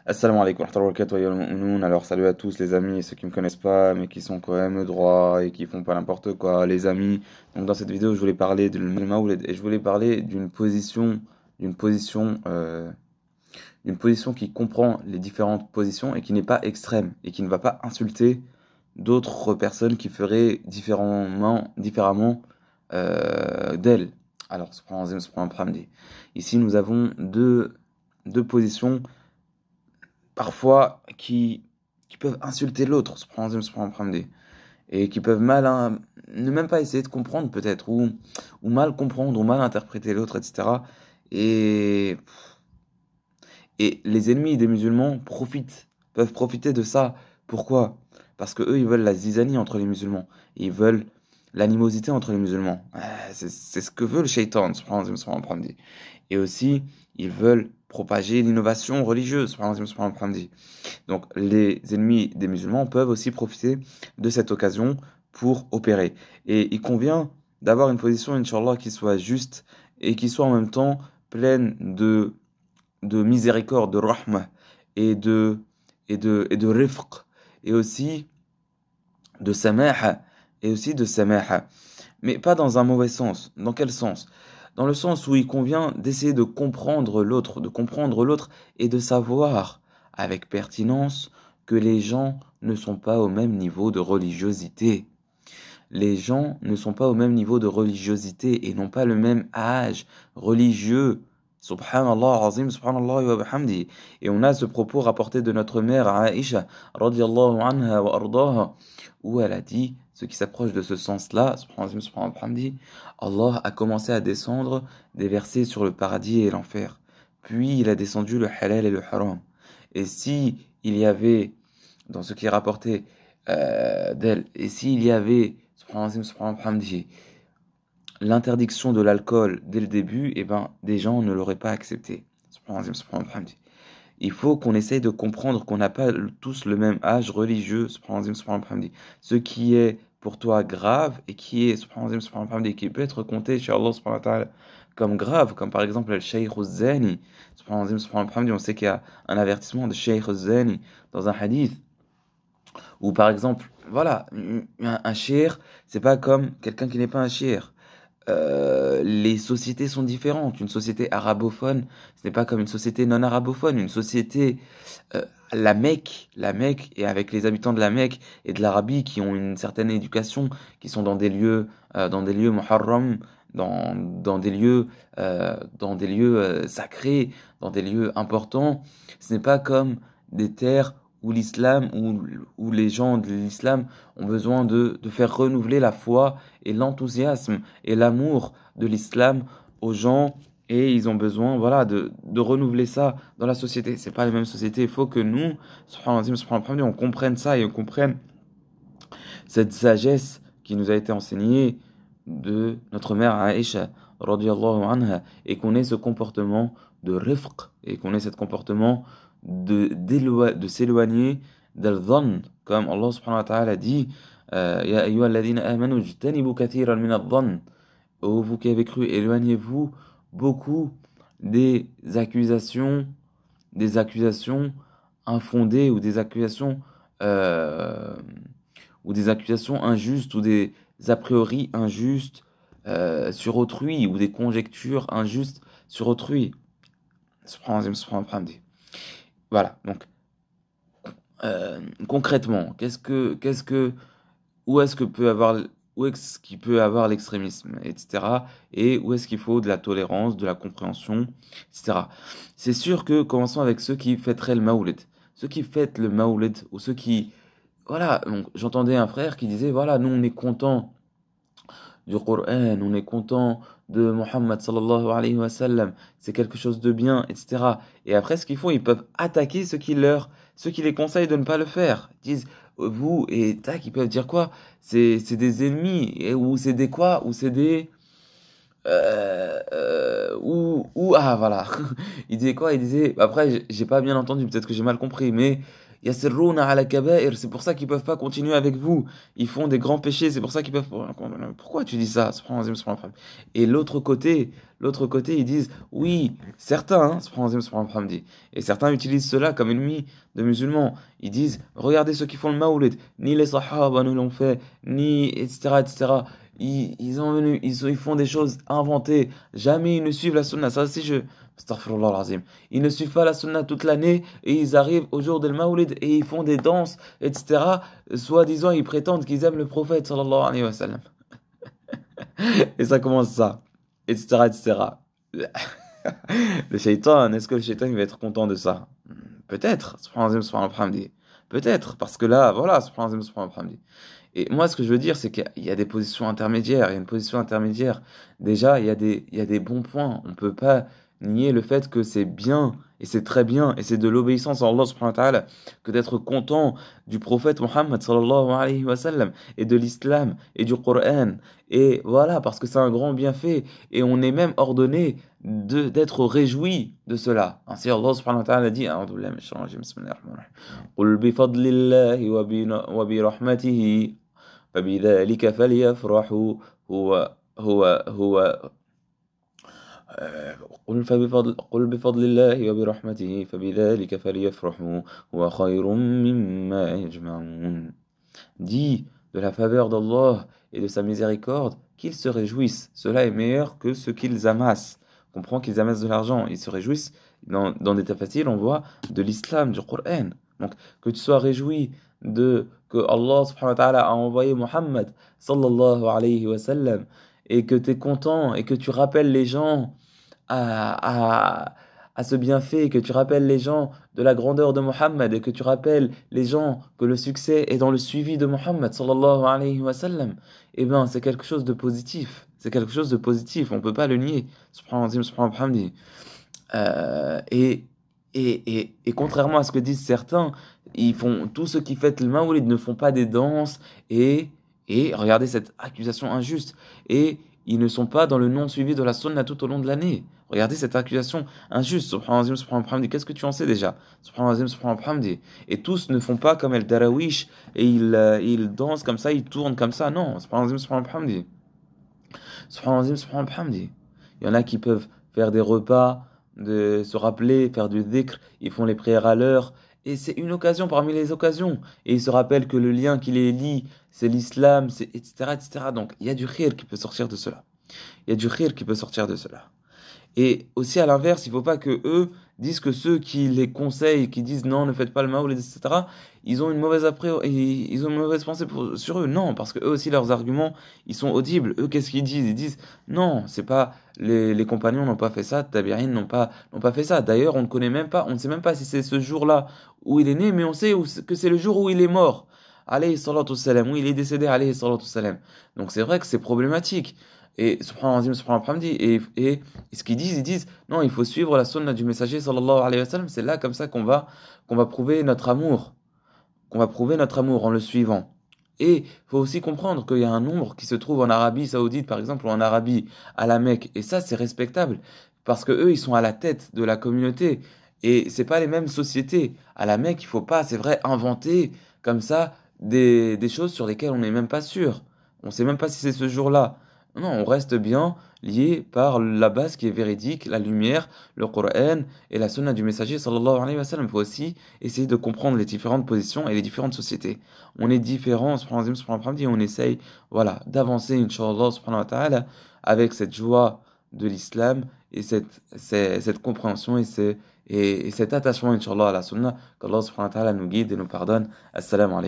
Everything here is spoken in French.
Assalamu alaikum wa rahmatullahi wa barakatuh, ayyuhal mu'minun. Alors salut à tous les amis, ceux qui me connaissent pas mais qui sont quand même droits et qui font pas n'importe quoi, les amis. Donc dans cette vidéo je voulais parler de Maoulid et je voulais parler d'une position, euh, d'une position qui comprend les différentes positions et qui n'est pas extrême et qui ne va pas insulter d'autres personnes qui feraient différemment d'elle. Alors subhanallah, subhanallah. Ici nous avons deux positions parfois qui peuvent insulter l'autre, subhanallah, et qui peuvent ne même pas essayer de comprendre peut-être, ou mal comprendre, ou mal interpréter l'autre, etc. Et, et les ennemis des musulmans peuvent profiter de ça. Pourquoi? Parce que eux, ils veulent la zizanie entre les musulmans. Ils veulent l'animosité entre les musulmans. C'est ce que veut le shaitan, subhanallah. Et aussi, ils veulent propager l'innovation religieuse, subhanallah. Donc, les ennemis des musulmans peuvent aussi profiter de cette occasion pour opérer. Et il convient d'avoir une position, Inch'Allah, qui soit juste et qui soit en même temps pleine de miséricorde, de rahma et de rifq et aussi de samaha. Mais pas dans un mauvais sens. Dans quel sens? Dans le sens où il convient d'essayer de comprendre l'autre et de savoir avec pertinence que les gens ne sont pas au même niveau de religiosité. Les gens ne sont pas au même niveau de religiosité et n'ont pas le même âge religieux. Subhanallah, azim, subhanallah wa bihamdi. Et on a ce propos rapporté de notre mère Aïcha, radiallahu anha wa ardaha, où elle a dit, ce qui s'approche de ce sens-là, subhanallah, subhanallah, wa bihamdi, Allah a commencé à descendre des versets sur le paradis et l'enfer. Puis il a descendu le halal et le haram. Et si il y avait, dans ce qui est rapporté d'elle, et s'il y avait l'interdiction de l'alcool dès le début, eh ben, des gens ne l'auraient pas accepté. Il faut qu'on essaye de comprendre qu'on n'a pas tous le même âge religieux. Ce qui est pour toi grave et qui peut être compté chez Allah comme grave, comme par exemple le Shaykh al-Zani. On sait qu'il y a un avertissement de Shaykh al-Zani dans un hadith. Ou par exemple, voilà, un shir, c'est pas comme quelqu'un qui n'est pas un shir. Les sociétés sont différentes. Une société arabophone, ce n'est pas comme une société non arabophone. Une société, la Mecque, et avec les habitants de la Mecque et de l'Arabie qui ont une certaine éducation, qui sont dans des lieux muharram, dans des lieux sacrés, dans des lieux importants. Ce n'est pas comme des terres où les gens de l'islam ont besoin de faire renouveler la foi et l'enthousiasme et l'amour de l'islam aux gens et ils ont besoin voilà de renouveler ça dans la société. C'est pas les mêmes sociétés. Il faut que nous, subhanallah, on comprenne ça et on comprenne cette sagesse qui nous a été enseignée de notre mère Aïcha radiyallahu anha et qu'on ait ce comportement de rifq et qu'on ait ce comportement de s'éloigner d'al-dhann comme Allah subhanahu wa ta'ala dit Ya ayyuhalladhina amanu jtanibu kathiran min al-dhann. Ô vous qui avez cru, éloignez-vous beaucoup des accusations infondées euh, ou des accusations injustes ou des a priori injustes sur autrui ou des conjectures injustes sur autrui. Subhanallah, subhanallah. Voilà, donc concrètement, où est-ce que peut avoir, où est-ce qu'il peut avoir l'extrémisme, etc. Et où est-ce qu'il faut de la tolérance, de la compréhension, etc. C'est sûr que commençons avec ceux qui fêteraient le Maoulid. Ceux qui fêtent le Maoulid, ou ceux qui... Voilà, donc j'entendais un frère qui disait, voilà, nous on est contents du Coran, on est content de Mohammed sallallahu alayhi wa sallam, c'est quelque chose de bien, etc. Et après, ce qu'ils font, ils peuvent attaquer ceux qui les conseillent de ne pas le faire. Ils disent, vous, et tac, ils peuvent dire quoi? C'est des ennemis, ou c'est des quoi? Ou c'est des, Ah voilà, il disait quoi? Il disait, après j'ai pas bien entendu, peut-être que j'ai mal compris, mais yasirruna ala kaba'ir, c'est pour ça qu'ils peuvent pas continuer avec vous. Ils font des grands péchés, c'est pour ça qu'ils peuvent. Pourquoi tu dis ça? Subhanallah. Et l'autre côté, ils disent, oui, certains, subhanallah, et certains utilisent cela comme ennemi de musulmans. Ils disent, regardez ceux qui font le maoulid, ni les sahaba ne l'ont fait, ni etc. etc. Ils font des choses inventées. Jamais ils ne suivent la sunna. Ça aussi, Astaghfirullah al-azim. Ils ne suivent pas la sunna toute l'année et ils arrivent au jour de Mawlid et ils font des danses, etc. Soi-disant, ils prétendent qu'ils aiment le prophète, sallallahu alayhi wa sallam. Et ça commence ça, etc., etc. Le shaitan, est-ce que le shaitan il va être content de ça? Peut-être, subhanallah, subhanallah. Peut-être, parce que là, voilà, subhanallah, subhanallah. Et moi, ce que je veux dire, c'est qu'il y a des positions intermédiaires. Il y a une position intermédiaire. Déjà, il y a des bons points. On ne peut pas nier le fait que c'est bien, et c'est très bien, et c'est de l'obéissance à Allah subhanahu wa ta'ala, que d'être content du prophète Mohammed sallallahu alayhi wa sallam, et de l'islam, et du Coran. Et voilà, parce que c'est un grand bienfait. Et on est même ordonné d'être réjoui de cela. Ainsi, Allah subhanahu wa ta'ala dit, A'udhu billahi minash shaitanir rajim, bismillahir rahmanir rahim. Qul bi fadlillahi wa bi rahmatihi فبذلك فليفرحوا هو قل بفضل الله وبرحمته فبذلك فليفرحوا هو خير مما يجمعون. Dis de la faveur d'Allah et de sa miséricorde qu'ils se réjouissent. Cela est meilleur que ce qu'ils amassent. On comprend qu'ils amassent de l'argent. Ils se réjouissent. Dans des faciles, on voit de l'islam, du Coran. Donc, que tu sois réjoui de que Allah subhanahu wa ta'ala a envoyé Muhammad sallallahu alayhi wa sallam et que tu es content et que tu rappelles les gens à ce bienfait, que tu rappelles les gens de la grandeur de Muhammad et que tu rappelles les gens que le succès est dans le suivi de Muhammad sallallahu alayhi wa sallam, eh bien c'est quelque chose de positif. C'est quelque chose de positif, on ne peut pas le nier. Subhanallah, subhanallah. Et contrairement à ce que disent certains, ils font tous ceux qui fêtent le Mawlid ne font pas des danses et regardez cette accusation injuste et ils ne sont pas dans le non suivi de la sunna tout au long de l'année. Regardez cette accusation injuste. Subhanallah, subhanallah. Qu'est-ce que tu en sais déjà? Subhanallah, subhanallah. Et tous ne font pas comme El Darawish et ils dansent comme ça, ils tournent comme ça. Non, subhanallah, subhanallah. Subhanallah, subhanallah. Il y en a qui peuvent faire des repas, de se rappeler, faire du dhikr, ils font les prières à l'heure, et c'est une occasion parmi les occasions. Et ils se rappellent que le lien qui les lie, c'est l'islam, etc., etc. Donc il y a du khir qui peut sortir de cela. Il y a du khir qui peut sortir de cela. Et aussi à l'inverse, il ne faut pas que eux disent que ceux qui les conseillent, qui disent non, ne faites pas le maoul, etc., ils ont une mauvaise ils ont une mauvaise pensée sur eux. Non, parce que eux aussi leurs arguments, ils sont audibles. Eux, qu'est-ce qu'ils disent? Ils disent non, c'est pas les compagnons n'ont pas fait ça, Tabi'in n'ont pas fait ça. D'ailleurs, on ne connaît même pas, on ne sait même pas si c'est ce jour-là où il est né, mais on sait que c'est le jour où il est mort. Alayhi salatu salam, où il est décédé, alayhi salatu salam. Donc c'est vrai que c'est problématique. Et subhanallah, subhanallah, et ce qu'ils disent, ils disent non, il faut suivre la sunna du messager sallallahu alayhi wa sallam. C'est là comme ça qu'on va prouver notre amour, en le suivant. Et il faut aussi comprendre qu'il y a un nombre qui se trouve en Arabie Saoudite, par exemple, ou en Arabie, à la Mecque. Et ça, c'est respectable. Parce que eux, ils sont à la tête de la communauté. Et c'est pas les mêmes sociétés. À la Mecque, il faut pas, c'est vrai, inventer comme ça des choses sur lesquelles on n'est même pas sûr. On sait même pas si c'est ce jour-là. Non, on reste bien lié par la base qui est véridique, la lumière, le Coran et la sunna du messager sallallahu alayhi wa sallam. Il faut aussi essayer de comprendre les différentes positions et les différentes sociétés. On est différents, subhanallah, subhanallah, et on essaye, voilà, d'avancer, inshallah, subhanahu wa ta'ala, avec cette joie de l'islam et cette compréhension et cet attachement, inshallah, à la sunna, qu'Allah subhanahu wa ta'ala nous guide et nous pardonne. Assalamu alaikum.